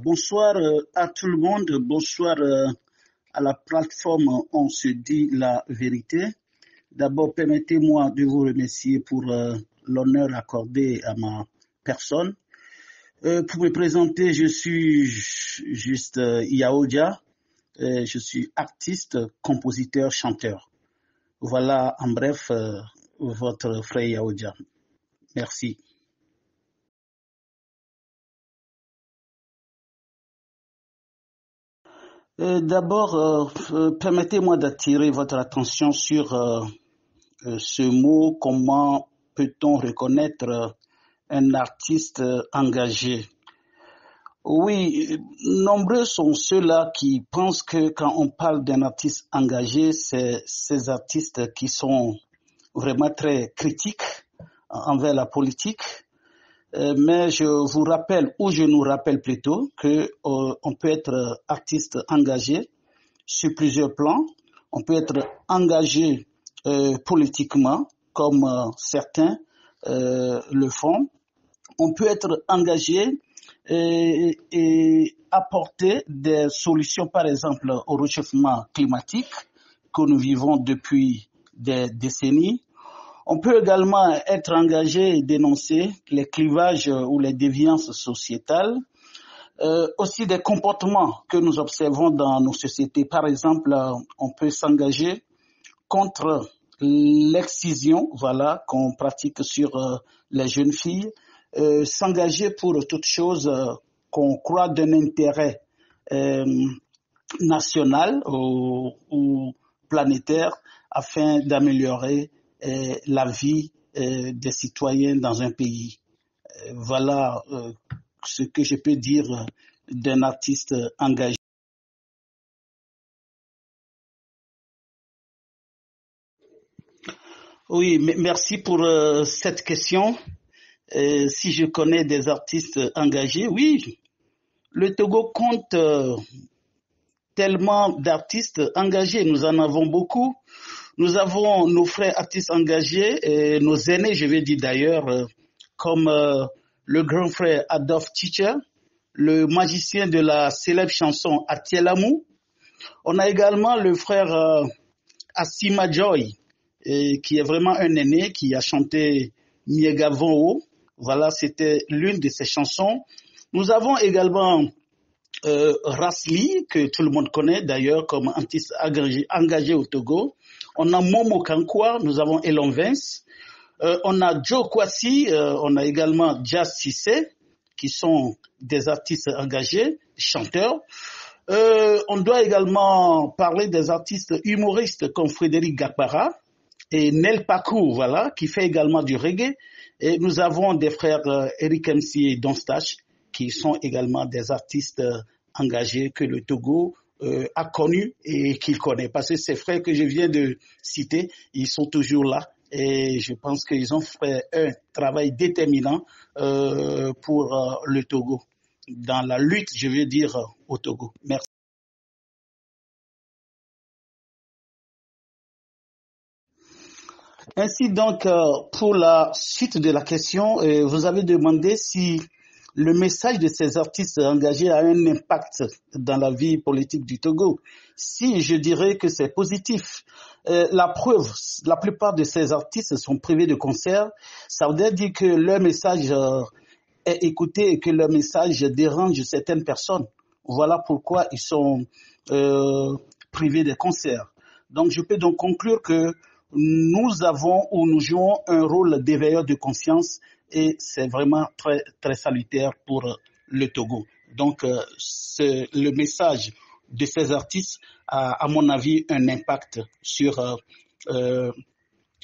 Bonsoir à tout le monde, bonsoir à la plateforme On se dit la vérité. D'abord, permettez-moi de vous remercier pour l'honneur accordé à ma personne. Pour me présenter, je suis juste Yaodia, je suis artiste, compositeur, chanteur. Voilà en bref votre frère Yaodia. Merci. D'abord, permettez-moi d'attirer votre attention sur ce mot. Comment peut-on reconnaître un artiste engagé? Oui, nombreux sont ceux-là qui pensent que quand on parle d'un artiste engagé, c'est ces artistes qui sont vraiment très critiques envers la politique. Mais je vous rappelle, ou je nous rappelle plutôt, que on peut être artiste engagé sur plusieurs plans. On peut être engagé politiquement, comme certains le font. On peut être engagé et apporter des solutions, par exemple, au réchauffement climatique que nous vivons depuis des décennies. On peut également être engagé et dénoncer les clivages ou les déviances sociétales, aussi des comportements que nous observons dans nos sociétés. Par exemple, on peut s'engager contre l'excision, voilà, qu'on pratique sur les jeunes filles, s'engager pour toute chose qu'on croit d'un intérêt national ou planétaire afin d'améliorer la vie des citoyens dans un pays. Voilà ce que je peux dire d'un artiste engagé. Oui, merci pour cette question. Si je connais des artistes engagés, oui, le Togo compte tellement d'artistes engagés. Nous en avons beaucoup. Nous avons nos frères artistes engagés, et nos aînés, je vais dire d'ailleurs, comme le grand frère Adolphe Teacher, le magicien de la célèbre chanson Atielamu. On a également le frère Assima Joy, qui est vraiment un aîné, qui a chanté Miegavon. Voilà, c'était l'une de ses chansons. Nous avons également Rasli, que tout le monde connaît d'ailleurs comme artiste engagé au Togo. On a Momo Kankwa, nous avons Elon Vince. On a Joe Kwasi, on a également Jazz Sissé, qui sont des artistes engagés, chanteurs. On doit également parler des artistes humoristes comme Frédéric Gakbara et Nel Pakou, voilà, qui fait également du reggae. Et nous avons des frères Eric MC et Don Stache, qui sont également des artistes engagés que le Togo a connus et qu'il connaît. Parce que ces frères que je viens de citer, ils sont toujours là. Et je pense qu'ils ont fait un travail déterminant pour le Togo, dans la lutte, je veux dire, au Togo. Merci. Ainsi donc, pour la suite de la question, vous avez demandé si le message de ces artistes engagés a un impact dans la vie politique du Togo. Si je dirais que c'est positif, la preuve, la plupart de ces artistes sont privés de concerts, ça veut dire que leur message est écouté et que leur message dérange certaines personnes. Voilà pourquoi ils sont privés de concerts. Donc je peux donc conclure que nous avons ou nous jouons un rôle d'éveilleur de conscience et c'est vraiment très, très salutaire pour le Togo. Donc, le message de ces artistes a, à mon avis, un impact sur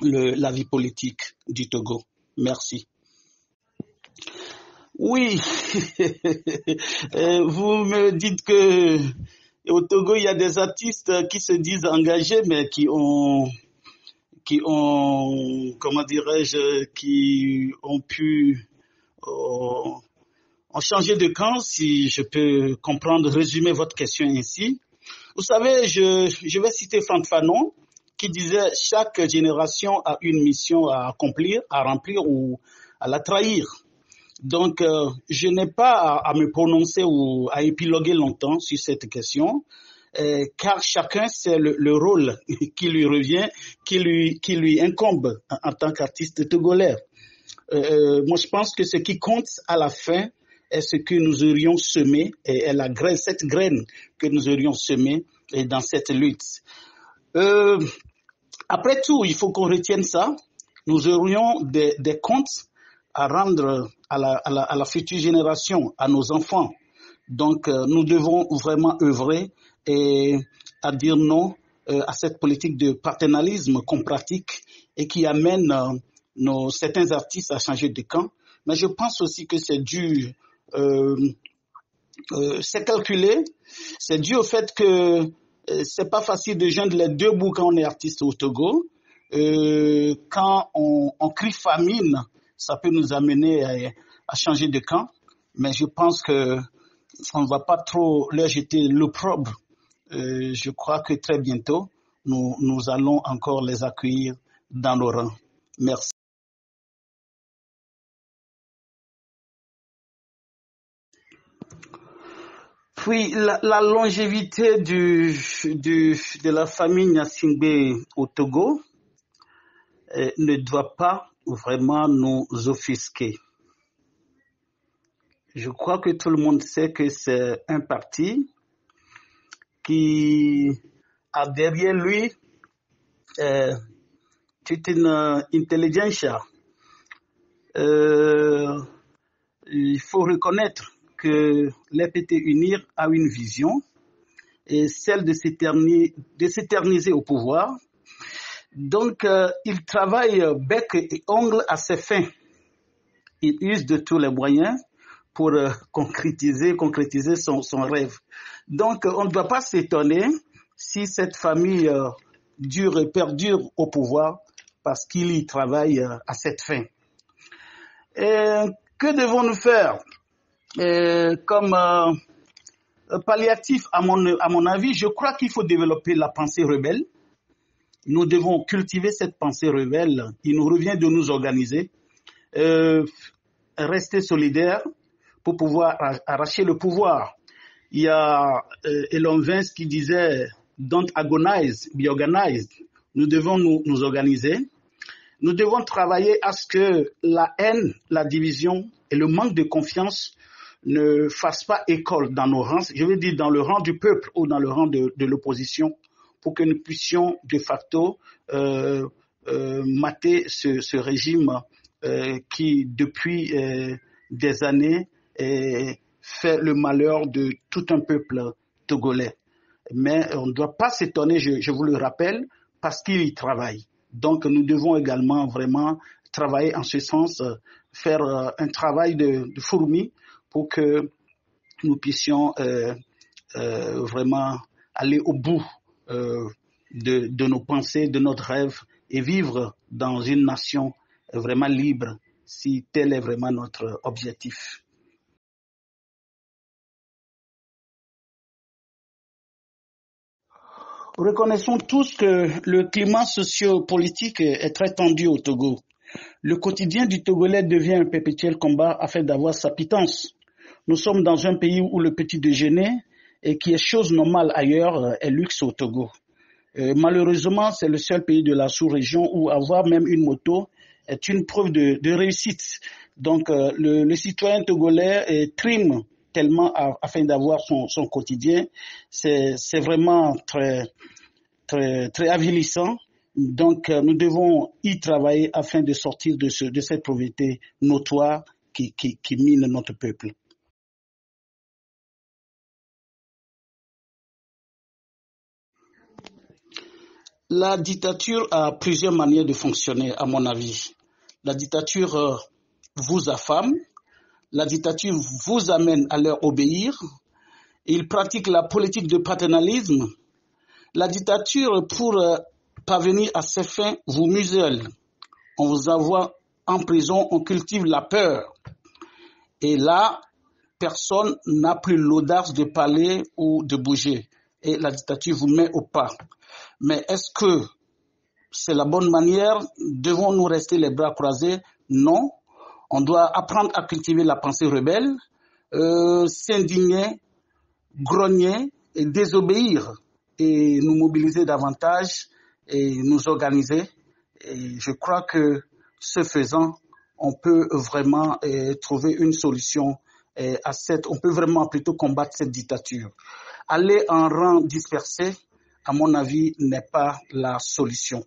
la vie politique du Togo. Merci. Oui, vous me dites que au Togo, il y a des artistes qui se disent engagés, mais qui ont, comment dirais-je, qui ont pu ont changé de camp, si je peux comprendre, résumer votre question ainsi. Vous savez, je vais citer Franck Fanon, qui disait chaque génération a une mission à accomplir, à remplir ou à la trahir. Donc, je n'ai pas à me prononcer ou à épiloguer longtemps sur cette question, car chacun sait le rôle qui lui revient, qui lui incombe en tant qu'artiste togolais. Moi, je pense que ce qui compte à la fin est ce que nous aurions semé, et la graine, cette graine que nous aurions semée dans cette lutte. Après tout, il faut qu'on retienne ça. Nous aurions des comptes à rendre à la future génération, à nos enfants. Donc, nous devons vraiment œuvrer et à dire non à cette politique de paternalisme qu'on pratique et qui amène certains artistes à changer de camp. Mais je pense aussi que c'est dû, c'est calculé, c'est dû au fait que c'est pas facile de joindre les deux bouts quand on est artiste au Togo. Quand on crie famine, ça peut nous amener à changer de camp. Mais je pense que on ne va pas trop leur jeter l'opprobre. Je crois que très bientôt, nous allons encore les accueillir dans nos rangs. Merci. Puis la longévité de la famille Gnassingbé au Togo ne doit pas vraiment nous offusquer. Je crois que tout le monde sait que c'est un parti qui a derrière lui toute une intelligentsia. Il faut reconnaître que l'EPT Unir a une vision, et celle de s'éterniser au pouvoir. Donc, il travaille bec et ongle à ses fins. Il use de tous les moyens pour concrétiser son rêve. Donc, on ne doit pas s'étonner si cette famille perdure au pouvoir parce qu'il y travaille à cette fin. Et que devons-nous faire comme palliatif à mon avis? Je crois qu'il faut développer la pensée rebelle. Nous devons cultiver cette pensée rebelle. Il nous revient de nous organiser, rester solidaires pour pouvoir arracher le pouvoir. Il y a Elon Vince qui disait « Don't agonize, be organized ». Nous devons nous organiser. Nous devons travailler à ce que la haine, la division et le manque de confiance ne fassent pas école dans nos rangs, je veux dire dans le rang du peuple ou dans le rang de l'opposition, pour que nous puissions de facto mater ce régime qui, depuis des années, fait le malheur de tout un peuple togolais. Mais on ne doit pas s'étonner, je vous le rappelle, parce qu'il y travaille. Donc nous devons également vraiment travailler en ce sens, faire un travail de fourmi pour que nous puissions vraiment aller au bout de nos pensées, de notre rêve et vivre dans une nation vraiment libre, si tel est vraiment notre objectif. Reconnaissons tous que le climat socio-politique est très tendu au Togo. Le quotidien du Togolais devient un perpétuel combat afin d'avoir sa pitance. Nous sommes dans un pays où le petit déjeuner, et qui est chose normale ailleurs, est luxe au Togo. Malheureusement, c'est le seul pays de la sous-région où avoir même une moto est une preuve de réussite. Donc, le citoyen togolais trime tellement afin d'avoir son quotidien. C'est vraiment très, très, très avilissant. Donc, nous devons y travailler afin de sortir de cette pauvreté notoire qui mine notre peuple. La dictature a plusieurs manières de fonctionner, à mon avis. La dictature vous affame, la dictature vous amène à leur obéir. Il pratique la politique de paternalisme. La dictature, pour parvenir à ses fins, vous muselle. On vous envoie en prison, on cultive la peur. Et là, personne n'a plus l'audace de parler ou de bouger. Et la dictature vous met au pas. Mais est-ce que c'est la bonne manière? Devons-nous rester les bras croisés? Non. On doit apprendre à cultiver la pensée rebelle, s'indigner, grogner et désobéir et nous mobiliser davantage et nous organiser. Et je crois que ce faisant, on peut vraiment trouver une solution on peut vraiment plutôt combattre cette dictature. Aller en rang dispersé, à mon avis, n'est pas la solution.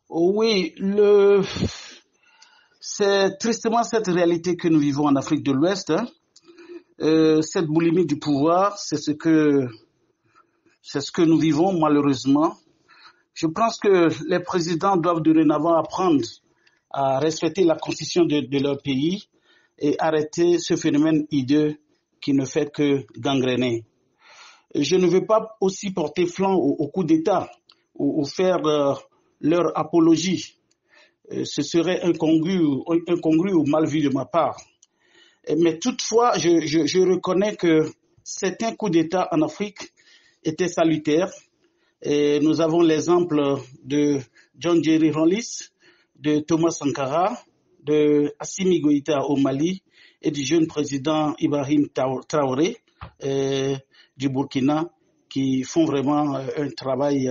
Oui, c'est tristement cette réalité que nous vivons en Afrique de l'Ouest. Cette boulimie du pouvoir, c'est ce que nous vivons malheureusement. Je pense que les présidents doivent dorénavant apprendre à respecter la constitution de leur pays et arrêter ce phénomène hideux qui ne fait que gangréner. Je ne veux pas aussi porter flanc au coup d'État ou faire leur apologie. Ce serait incongru ou mal vu de ma part. Mais toutefois, je reconnais que certains coups d'État en Afrique étaient salutaires. Et nous avons l'exemple de John Jerry Rawlings, de Thomas Sankara, de Assimi Goïta au Mali et du jeune président Ibrahim Traoré du Burkina qui font vraiment un travail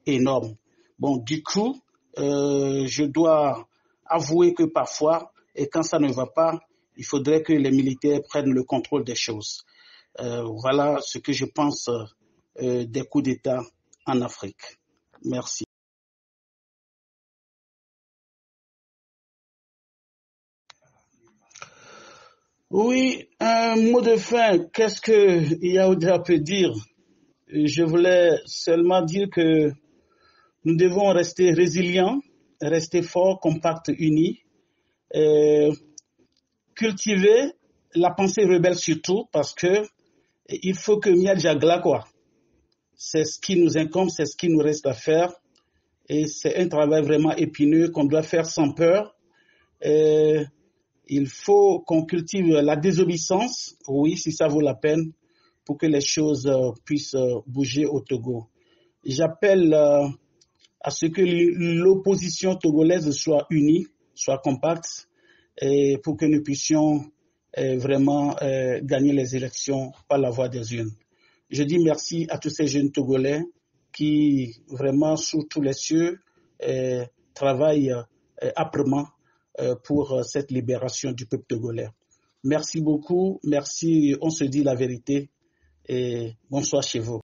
énorme. Bon, du coup, je dois avouer que parfois, et quand ça ne va pas, il faudrait que les militaires prennent le contrôle des choses. Voilà ce que je pense des coups d'État en Afrique. Merci. Oui, un mot de fin. Qu'est-ce que Yaouda peut dire? Je voulais seulement dire que nous devons rester résilients, rester forts, compacts, unis, cultiver la pensée rebelle surtout parce que il faut que Mia Jagla, quoi. C'est ce qui nous incombe, c'est ce qui nous reste à faire. Et c'est un travail vraiment épineux qu'on doit faire sans peur. Il faut qu'on cultive la désobéissance, oui, si ça vaut la peine, pour que les choses puissent bouger au Togo. J'appelle à ce que l'opposition togolaise soit unie, soit compacte, et pour que nous puissions vraiment gagner les élections par la voie des urnes. Je dis merci à tous ces jeunes Togolais qui vraiment sous tous les cieux travaillent âprement pour cette libération du peuple togolais. Merci beaucoup, merci, on se dit la vérité et bonsoir chez vous.